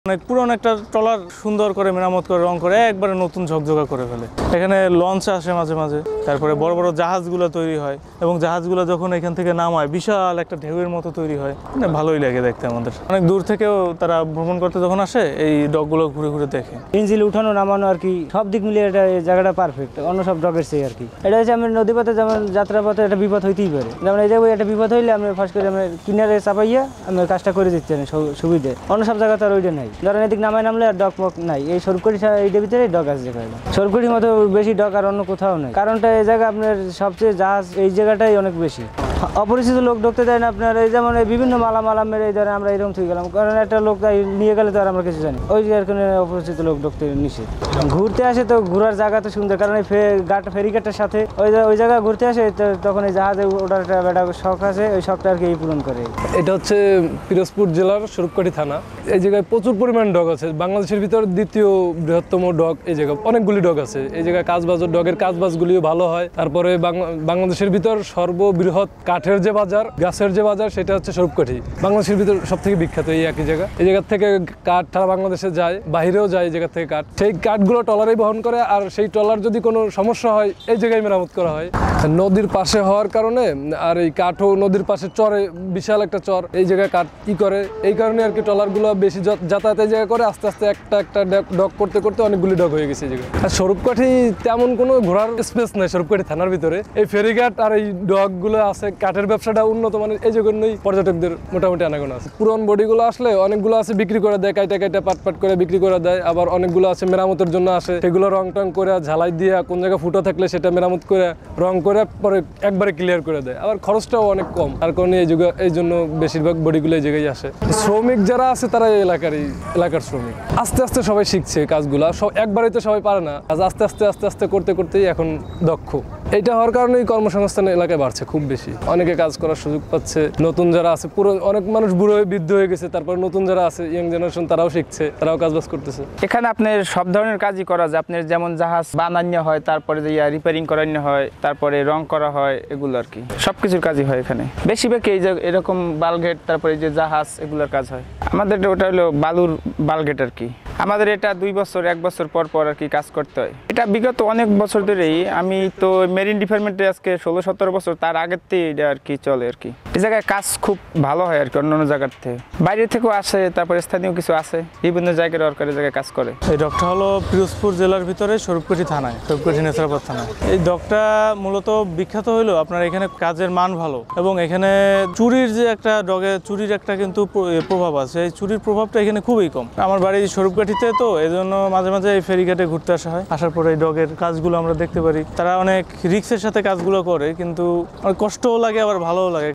অনেক পুরনো একটা ট্রলার সুন্দর করে মেরামত করে রং করে একবারে নতুন ঝকঝকা করে ফেলে। এখানে লঞ্চ আসে মাঝে মাঝে, তারপরে বড় বড় জাহাজগুলো তৈরি হয় এবং জাহাজগুলো যখন এখান থেকে নামায় বিশাল একটা ঢেউয়ের মতো তৈরি হয়, মানে ভালোই লাগে দেখতে। আমাদের অনেক দূর থেকেও তারা ভ্রমণ করতে যখন আসে এই ডকগুলো ঘুরে ঘুরে দেখে। ইঞ্জিল উঠানো নামানো আর কি সব দিক মিলিয়ে এটা এই জায়গাটা পারফেক্ট, অন্য সব ডকের চেয়ে আর কি। এটা হচ্ছে আমি নদীপথে যেমন যাত্রাপথে একটা বিপদ হইতেই পারে, যেমন এই জায়গায় একটা বিপদ হইলে আমি ফার্স্ট করে আমি কিনারে চাপাইয়া আমি কাজটা করে দিচ্ছি সুবিধে। অন্য সব জায়গাতে আর ওইটা নাই, ধরেন এদিক নামায় নামলে আর ডক মক নাই। এই সরকারি এইটার ভিতরে ডক আছে যেখানে সরকারির মতো বেশি ডক আর অন্য কোথাও নেই। কারণটা এই জায়গা আপনার সবচেয়ে জাহাজ এই জায়গাটাই অনেক বেশি। অপরিচিত লোক ঢুকতে দেয় না আপনার, এই যেমন এই বিভিন্ন মালামাল মেরে এই ধরেন আমরা এরকম থেকে গেলাম, কারণ একটা লোক নিয়ে গেলে তো আর আমরা কিছু জানি, ওই কারণে অপরিচিত লোক ঢুকতে নিষেধ। ঘুরতে আসে তো ঘোরার জায়গা তো সুন্দর, কারণ এই ফেরিঘাটের সাথে ওই জায়গায় ঘুরতে আসে, তখন এই জাহাজে ওটার একটা শখ আছে, ওই শখটা আর কি পূরণ করে। এটা হচ্ছে পিরোজপুর জেলার স্বরূপকাঠি থানা। এই জায়গায় প্রচুর পরিমাণ ডগ আছে, বাংলাদেশের ভিতর দ্বিতীয় বৃহত্তম ডগ এই জায়গা। অনেকগুলি ডগ আছে এই জায়গায়, কাজবাজের ডগের কাজবাজগুলিও ভালো হয়। তারপরে বাংলাদেশের ভিতর সর্ববৃহৎ কাঠের যে বাজার, গাছের যে বাজার, সেটা হচ্ছে স্বরূপকাঠি। বাংলাদেশের ভিতর সব থেকে বিখ্যাত এই একই জায়গা। এই জায়গা থেকে কাঠ সারা বাংলাদেশে যায়, বাহিরেও যায় এই জায়গা থেকে কাঠ। সেই কাঠগুলো ট্রলারেই বহন করে, আর সেই ট্রলার যদি কোনো সমস্যা হয় এই জায়গায় মেরামত করা হয়। নদীর পাশে হওয়ার কারণে আর এই কাঠও নদীর পাশে চরে, বিশাল একটা চর, এই জায়গায় কাঠ করে, এই কারণে আর কি ট্রলারগুলো বেশি যাতায়াত এই জায়গায় করে। আস্তে আস্তে একটা ডক করতে করতে অনেকগুলি ডক হয়ে গেছে এই জায়গায়। আর স্বরূপকাঠি তেমন কোনো ঘোরার স্পেস নাই স্বরূপকাঠি থানার ভিতরে। এই ফেরিঘাট আর এই ডকগুলো আছে, কাঠের ব্যবসাটা উন্নত মানের, এই জন্যই পর্যটকদের মোটামুটি আনাগোনা আছে। পুরন বডিগুলো আসলে অনেকগুলো আছে বিক্রি করে দেয়, কাইটা পাট করে বিক্রি করে দেয়। আবার অনেকগুলো আছে মেরামতের জন্য আসে, সেগুলো রং টং করে ঝালাই দিয়ে কোন জায়গায় ফুটো থাকলে সেটা মেরামত করে রং করে পরে একবারে ক্লিয়ার করে দেয়। আবার খরচটাও অনেক কম, তার কারণে এই জন্য বেশিরভাগ বডিগুলো এই জায়গায় আসে। শ্রমিক যারা আছে তারা এই এলাকার শ্রমিক। আস্তে আস্তে সবাই শিখছে কাজগুলা, সব একবারই তো সবাই পারে না, আস্তে আস্তে করতে করতেই এখন দক্ষ। এইটা হওয়ার কারণেই কর্মসংস্থান এলাকায় বাড়ছে খুব বেশি, অনেকে কাজ করার সুযোগ পাচ্ছে। নতুন যারা আছে, পুরো অনেক মানুষ বুড়ো হয়ে বৃদ্ধ হয়ে গেছে, তারপর নতুন যারা আছে ইয়াং জেনারেশন, তারাও শিখছে, তারাও কাজবাজ করতেছে। এখানে আপনার সব ধরনের কাজই করা যায়। আপনার যেমন জাহাজ বানানো হয়, তারপরে যে রিপেয়ারিং করানো হয়, তারপরে রং করা হয়, এগুলো আর কি সবকিছুর কাজই হয় এখানে। বেশিরভাগ এই যে এরকম বালগেট, তারপরে যে জাহাজ, এগুলোর কাজ হয়। আমাদের ওটা হলো বালুর বালগেট আর কি। আমাদের এটা 2 বছর 1 বছর পর আর কি কাজ করতে হয়। এটা বিগত অনেক বছর ধরেই, আমি তো মেরিন ডিপার্টমেন্টে আজকে 16-17 বছর, তার আগের থেকে এটা আর কি চলে আর কি। এই জায়গায় কাজ খুব ভালো হয় আর কি, অন্যান্য জায়গার থেকে। বাইরে থেকেও আসে, তারপরে স্থানীয় কিছু আছে, বিভিন্ন জায়গায় সরকারি জায়গায় কাজ করে। এই ডকটা হলো পিরোজপুর জেলার ভিতরে স্বরূপকাঠি থানায়, স্বরূপকাঠি নেছারাবাদ থানায়। এই ডকটা মূলত বিখ্যাত হইলো আপনার এখানে কাজের মান ভালো, এবং এখানে চুরির যে একটা ডগে চুরির একটা কিন্তু প্রভাব আছে, এই চুরির প্রভাবটা এখানে খুবই কম। আমার বাড়ি স্বরূপকাঠিতে, তো এই জন্য মাঝে মাঝে এই ফেরিঘাটে ঘুরতে আসা হয়। আসার পরে এই ডগের কাজগুলো আমরা দেখতে পারি। তারা অনেক রিস্কের সাথে কাজগুলো করে, কিন্তু অনেক কষ্টও লাগে আবার ভালোও লাগে।